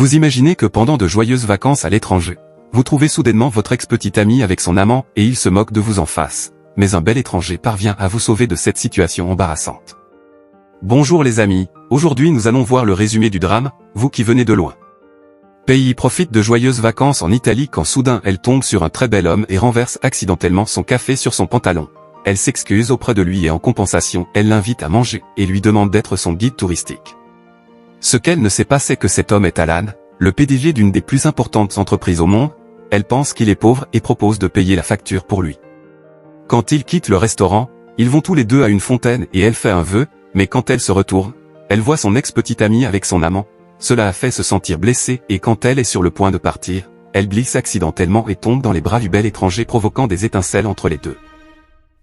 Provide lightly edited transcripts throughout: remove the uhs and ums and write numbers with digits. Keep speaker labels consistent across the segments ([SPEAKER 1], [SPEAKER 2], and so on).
[SPEAKER 1] Vous imaginez que pendant de joyeuses vacances à l'étranger, vous trouvez soudainement votre ex-petit ami avec son amant et il se moque de vous en face, mais un bel étranger parvient à vous sauver de cette situation embarrassante. Bonjour les amis, aujourd'hui nous allons voir le résumé du drame, vous qui venez de loin. Pei profite de joyeuses vacances en Italie quand soudain elle tombe sur un très bel homme et renverse accidentellement son café sur son pantalon. Elle s'excuse auprès de lui et en compensation, elle l'invite à manger et lui demande d'être son guide touristique. Ce qu'elle ne sait pas c'est que cet homme est Alan, le PDG d'une des plus importantes entreprises au monde. Elle pense qu'il est pauvre et propose de payer la facture pour lui. Quand ils quittent le restaurant, ils vont tous les deux à une fontaine et elle fait un vœu, mais quand elle se retourne, elle voit son ex-petite amie avec son amant. Cela a fait se sentir blessée et quand elle est sur le point de partir, elle glisse accidentellement et tombe dans les bras du bel étranger provoquant des étincelles entre les deux.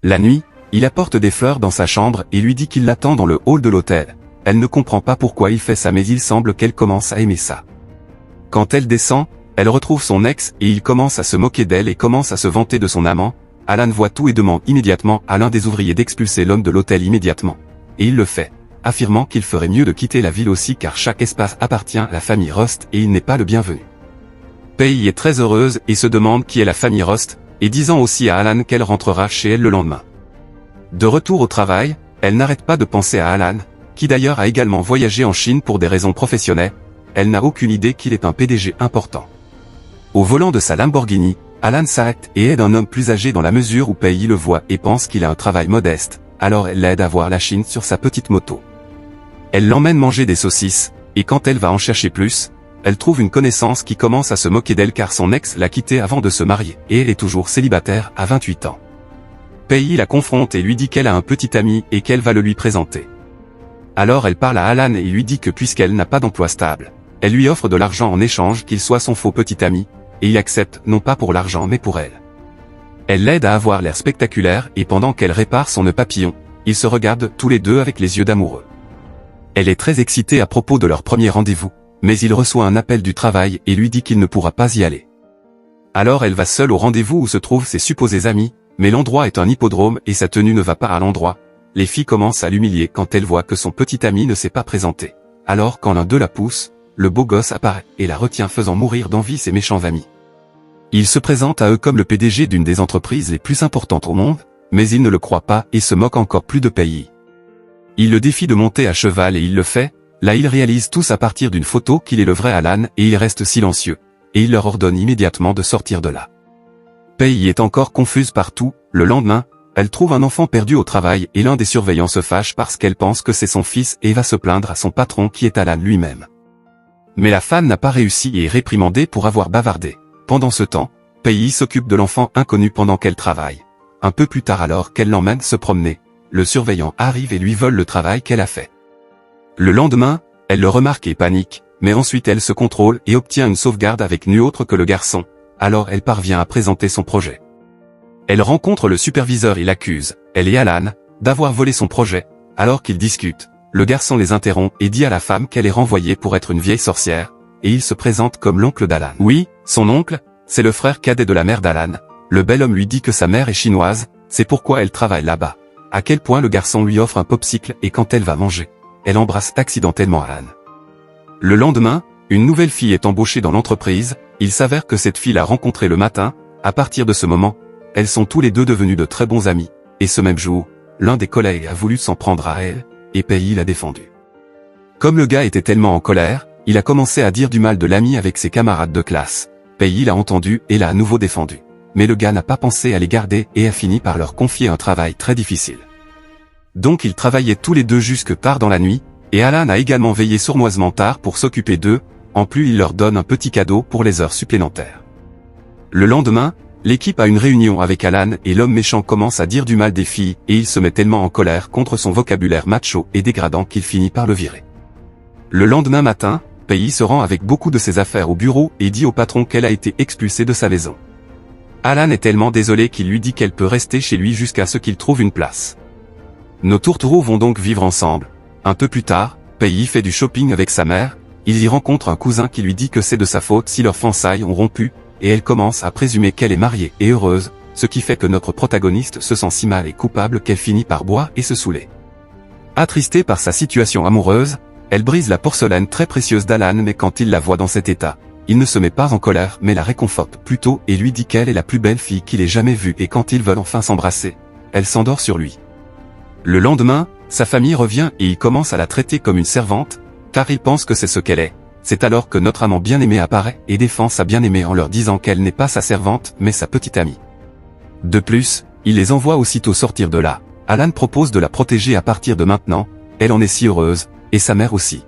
[SPEAKER 1] La nuit, il apporte des fleurs dans sa chambre et lui dit qu'il l'attend dans le hall de l'hôtel. Elle ne comprend pas pourquoi il fait ça mais il semble qu'elle commence à aimer ça. Quand elle descend, elle retrouve son ex et il commence à se moquer d'elle et commence à se vanter de son amant. Alan voit tout et demande immédiatement à l'un des ouvriers d'expulser l'homme de l'hôtel immédiatement. Et il le fait, affirmant qu'il ferait mieux de quitter la ville aussi car chaque espace appartient à la famille Rust et il n'est pas le bienvenu. Pei est très heureuse et se demande qui est la famille Rust, et disant aussi à Alan qu'elle rentrera chez elle le lendemain. De retour au travail, elle n'arrête pas de penser à Alan, qui d'ailleurs a également voyagé en Chine pour des raisons professionnelles. Elle n'a aucune idée qu'il est un PDG important. Au volant de sa Lamborghini, Alan s'arrête et aide un homme plus âgé dans la mesure où Pei le voit et pense qu'il a un travail modeste, alors elle l'aide à voir la Chine sur sa petite moto. Elle l'emmène manger des saucisses, et quand elle va en chercher plus, elle trouve une connaissance qui commence à se moquer d'elle car son ex l'a quittée avant de se marier et elle est toujours célibataire à 28 ans. Pei la confronte et lui dit qu'elle a un petit ami et qu'elle va le lui présenter. Alors elle parle à Alan et lui dit que puisqu'elle n'a pas d'emploi stable, elle lui offre de l'argent en échange qu'il soit son faux petit ami, et il accepte non pas pour l'argent mais pour elle. Elle l'aide à avoir l'air spectaculaire et pendant qu'elle répare son nœud papillon, ils se regardent tous les deux avec les yeux d'amoureux. Elle est très excitée à propos de leur premier rendez-vous, mais il reçoit un appel du travail et lui dit qu'il ne pourra pas y aller. Alors elle va seule au rendez-vous où se trouvent ses supposés amis, mais l'endroit est un hippodrome et sa tenue ne va pas à l'endroit. Les filles commencent à l'humilier quand elle voit que son petit ami ne s'est pas présenté. Alors quand l'un d'eux la pousse, le beau gosse apparaît et la retient faisant mourir d'envie ses méchants amis. Il se présente à eux comme le PDG d'une des entreprises les plus importantes au monde, mais il ne le croit pas et se moque encore plus de Pei. Il le défie de monter à cheval et il le fait. Là ils réalisent tous à partir d'une photo qu'il est le vrai Alan et il reste silencieux, et il leur ordonne immédiatement de sortir de là. Pei est encore confuse partout. Le lendemain, elle trouve un enfant perdu au travail et l'un des surveillants se fâche parce qu'elle pense que c'est son fils et va se plaindre à son patron qui est Alan lui-même. Mais la femme n'a pas réussi et est réprimandée pour avoir bavardé. Pendant ce temps, Pei s'occupe de l'enfant inconnu pendant qu'elle travaille. Un peu plus tard alors qu'elle l'emmène se promener, le surveillant arrive et lui vole le travail qu'elle a fait. Le lendemain, elle le remarque et panique, mais ensuite elle se contrôle et obtient une sauvegarde avec nul autre que le garçon, alors elle parvient à présenter son projet. Elle rencontre le superviseur et l'accuse, elle et Alan, d'avoir volé son projet. Alors qu'ils discutent, le garçon les interrompt et dit à la femme qu'elle est renvoyée pour être une vieille sorcière, et il se présente comme l'oncle d'Alan. Oui, son oncle, c'est le frère cadet de la mère d'Alan. Le bel homme lui dit que sa mère est chinoise, c'est pourquoi elle travaille là-bas. À quel point le garçon lui offre un popsicle et quand elle va manger, elle embrasse accidentellement Alan. Le lendemain, une nouvelle fille est embauchée dans l'entreprise, il s'avère que cette fille l'a rencontrée le matin. À partir de ce moment, elles sont tous les deux devenus de très bons amis, et ce même jour, l'un des collègues a voulu s'en prendre à elle, et Pei l'a défendu. Comme le gars était tellement en colère, il a commencé à dire du mal de l'ami avec ses camarades de classe. Pei l'a entendu et l'a à nouveau défendu. Mais le gars n'a pas pensé à les garder et a fini par leur confier un travail très difficile. Donc ils travaillaient tous les deux jusque tard dans la nuit, et Alan a également veillé sournoisement tard pour s'occuper d'eux, en plus il leur donne un petit cadeau pour les heures supplémentaires. Le lendemain, l'équipe a une réunion avec Alan et l'homme méchant commence à dire du mal des filles et il se met tellement en colère contre son vocabulaire macho et dégradant qu'il finit par le virer. Le lendemain matin, Pei se rend avec beaucoup de ses affaires au bureau et dit au patron qu'elle a été expulsée de sa maison. Alan est tellement désolé qu'il lui dit qu'elle peut rester chez lui jusqu'à ce qu'il trouve une place. Nos tourtereaux vont donc vivre ensemble. Un peu plus tard, Pei fait du shopping avec sa mère, il y rencontre un cousin qui lui dit que c'est de sa faute si leurs fiançailles ont rompu, et elle commence à présumer qu'elle est mariée et heureuse, ce qui fait que notre protagoniste se sent si mal et coupable qu'elle finit par boire et se saouler. Attristée par sa situation amoureuse, Elle brise la porcelaine très précieuse d'Alan, mais quand il la voit dans cet état, il ne se met pas en colère mais la réconforte plutôt et lui dit qu'elle est la plus belle fille qu'il ait jamais vue, et quand ils veulent enfin s'embrasser, elle s'endort sur lui. Le lendemain, sa famille revient et il commence à la traiter comme une servante, car il pense que c'est ce qu'elle est. C'est alors que notre amant bien-aimé apparaît et défend sa bien-aimée en leur disant qu'elle n'est pas sa servante mais sa petite amie. De plus, il les envoie aussitôt sortir de là. Alan propose de la protéger à partir de maintenant, elle en est si heureuse, et sa mère aussi.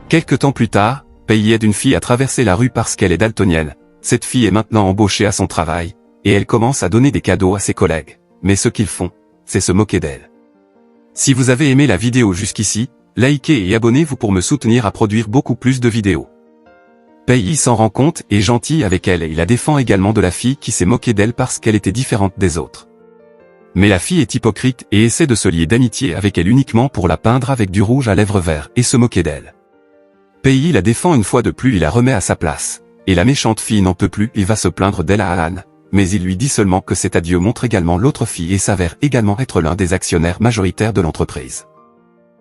[SPEAKER 1] Quelque temps plus tard, Peggy aide une fille à traverser la rue parce qu'elle est daltonienne. Cette fille est maintenant embauchée à son travail, et elle commence à donner des cadeaux à ses collègues. Mais ce qu'ils font, c'est se moquer d'elle. Si vous avez aimé la vidéo jusqu'ici, likez et abonnez-vous pour me soutenir à produire beaucoup plus de vidéos. Peggy s'en rend compte et est gentil avec elle et il la défend également de la fille qui s'est moquée d'elle parce qu'elle était différente des autres. Mais la fille est hypocrite et essaie de se lier d'amitié avec elle uniquement pour la peindre avec du rouge à lèvres vert et se moquer d'elle. Peggy la défend une fois de plus et la remet à sa place. Et la méchante fille n'en peut plus et va se plaindre d'elle à Alan. Mais il lui dit seulement que cet adieu montre également l'autre fille et s'avère également être l'un des actionnaires majoritaires de l'entreprise.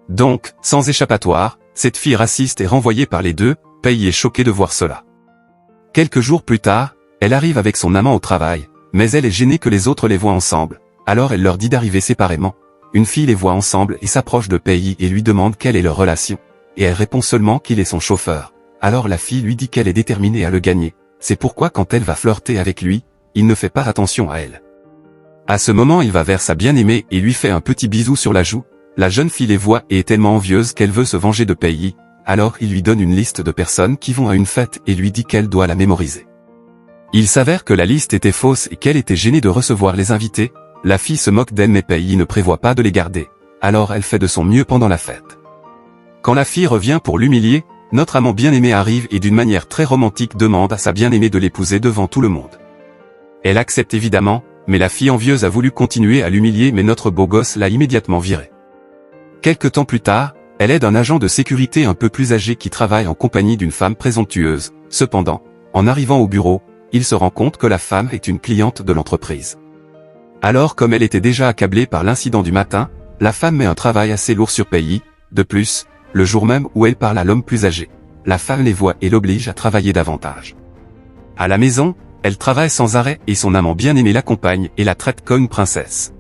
[SPEAKER 1] Donc, sans échappatoire, cette fille raciste est renvoyée par les deux. Peggy est choquée de voir cela. Quelques jours plus tard, elle arrive avec son amant au travail, mais elle est gênée que les autres les voient ensemble. Alors elle leur dit d'arriver séparément. Une fille les voit ensemble et s'approche de Peggy et lui demande quelle est leur relation. Et elle répond seulement qu'il est son chauffeur. Alors la fille lui dit qu'elle est déterminée à le gagner. C'est pourquoi quand elle va flirter avec lui, il ne fait pas attention à elle. À ce moment il va vers sa bien-aimée et lui fait un petit bisou sur la joue. La jeune fille les voit et est tellement envieuse qu'elle veut se venger de Peggy. Alors il lui donne une liste de personnes qui vont à une fête et lui dit qu'elle doit la mémoriser. Il s'avère que la liste était fausse et qu'elle était gênée de recevoir les invités. La fille se moque d'elle mais Peggy ne prévoit pas de les garder. Alors elle fait de son mieux pendant la fête. Quand la fille revient pour l'humilier, notre amant bien-aimé arrive et d'une manière très romantique demande à sa bien-aimée de l'épouser devant tout le monde. Elle accepte évidemment, mais la fille envieuse a voulu continuer à l'humilier mais notre beau gosse l'a immédiatement virée. Quelque temps plus tard, elle aide un agent de sécurité un peu plus âgé qui travaille en compagnie d'une femme présomptueuse. Cependant, en arrivant au bureau, il se rend compte que la femme est une cliente de l'entreprise. Alors comme elle était déjà accablée par l'incident du matin, la femme met un travail assez lourd sur Peggy. De plus, le jour même où elle parle à l'homme plus âgé, la femme les voit et l'oblige à travailler davantage. À la maison, elle travaille sans arrêt et son amant bien-aimé l'accompagne et la traite comme une princesse.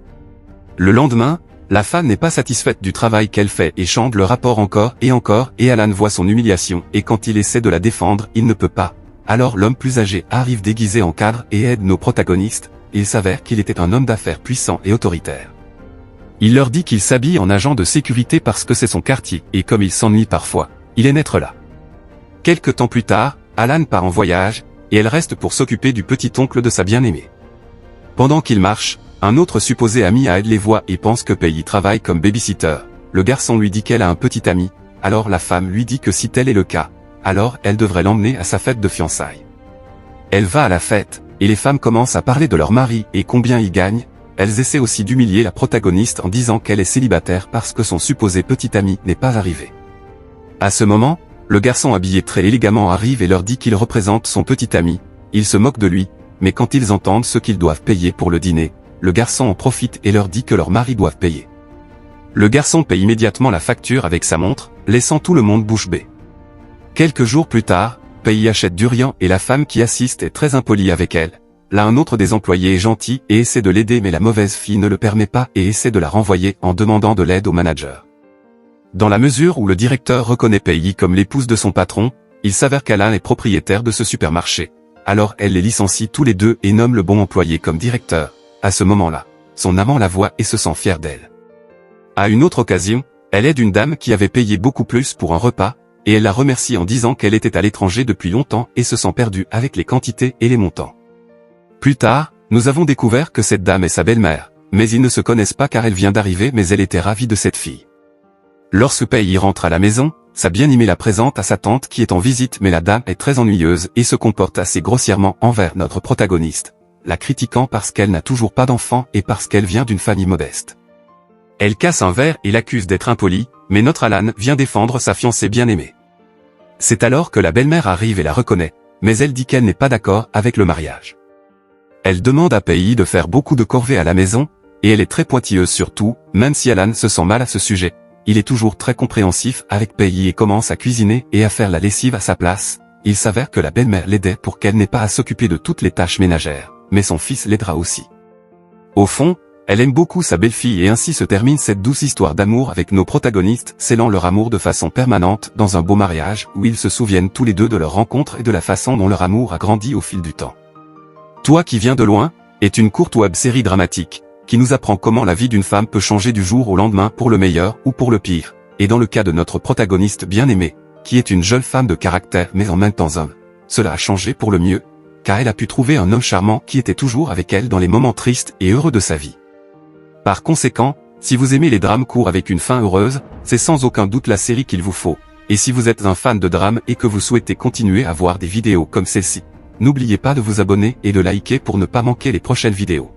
[SPEAKER 1] Le lendemain, la femme n'est pas satisfaite du travail qu'elle fait et chante le rapport encore et Alan voit son humiliation et quand il essaie de la défendre, il ne peut pas. Alors l'homme plus âgé arrive déguisé en cadre et aide nos protagonistes, et il s'avère qu'il était un homme d'affaires puissant et autoritaire. Il leur dit qu'il s'habille en agent de sécurité parce que c'est son quartier et comme il s'ennuie parfois, il aime être là. Quelque temps plus tard, Alan part en voyage, et elle reste pour s'occuper du petit-oncle de sa bien-aimée. Pendant qu'il marche, un autre supposé ami à elle les voit et pense que Peggy travaille comme babysitter. Le garçon lui dit qu'elle a un petit ami, alors la femme lui dit que si tel est le cas, alors elle devrait l'emmener à sa fête de fiançailles. Elle va à la fête, et les femmes commencent à parler de leur mari et combien ils gagnent. Elles essaient aussi d'humilier la protagoniste en disant qu'elle est célibataire parce que son supposé petit ami n'est pas arrivé. À ce moment, le garçon habillé très élégamment arrive et leur dit qu'il représente son petit ami. Ils se moquent de lui, mais quand ils entendent ce qu'ils doivent payer pour le dîner, le garçon en profite et leur dit que leurs maris doivent payer. Le garçon paye immédiatement la facture avec sa montre, laissant tout le monde bouche bée. Quelques jours plus tard, Peggy achète du riz et la femme qui assiste est très impolie avec elle. Là un autre des employés est gentil et essaie de l'aider mais la mauvaise fille ne le permet pas et essaie de la renvoyer en demandant de l'aide au manager. Dans la mesure où le directeur reconnaît Peggy comme l'épouse de son patron, il s'avère qu'Alan est propriétaire de ce supermarché. Alors elle les licencie tous les deux et nomme le bon employé comme directeur. À ce moment-là, son amant la voit et se sent fier d'elle. À une autre occasion, elle aide une dame qui avait payé beaucoup plus pour un repas, et elle la remercie en disant qu'elle était à l'étranger depuis longtemps et se sent perdue avec les quantités et les montants. Plus tard, nous avons découvert que cette dame est sa belle-mère, mais ils ne se connaissent pas car elle vient d'arriver mais elle était ravie de cette fille. Lorsque Peggy rentre à la maison, sa bien-aimée la présente à sa tante qui est en visite mais la dame est très ennuyeuse et se comporte assez grossièrement envers notre protagoniste, la critiquant parce qu'elle n'a toujours pas d'enfant et parce qu'elle vient d'une famille modeste. Elle casse un verre et l'accuse d'être impolie, mais notre Alan vient défendre sa fiancée bien-aimée. C'est alors que la belle-mère arrive et la reconnaît, mais elle dit qu'elle n'est pas d'accord avec le mariage. Elle demande à Peggy de faire beaucoup de corvées à la maison, et elle est très pointilleuse sur tout, même si Alan se sent mal à ce sujet. il est toujours très compréhensif avec Peggy et commence à cuisiner et à faire la lessive à sa place. Il s'avère que la belle-mère l'aidait pour qu'elle n'ait pas à s'occuper de toutes les tâches ménagères, mais son fils l'aidera aussi. Au fond, elle aime beaucoup sa belle-fille et ainsi se termine cette douce histoire d'amour avec nos protagonistes scellant leur amour de façon permanente dans un beau mariage où ils se souviennent tous les deux de leur rencontre et de la façon dont leur amour a grandi au fil du temps. Toi qui viens de loin est une courte web série dramatique qui nous apprend comment la vie d'une femme peut changer du jour au lendemain pour le meilleur ou pour le pire, et dans le cas de notre protagoniste bien-aimée, qui est une jeune femme de caractère mais en même temps homme, cela a changé pour le mieux, car elle a pu trouver un homme charmant qui était toujours avec elle dans les moments tristes et heureux de sa vie. Par conséquent, si vous aimez les drames courts avec une fin heureuse, c'est sans aucun doute la série qu'il vous faut, et si vous êtes un fan de drame et que vous souhaitez continuer à voir des vidéos comme celle-ci, n'oubliez pas de vous abonner et de liker pour ne pas manquer les prochaines vidéos.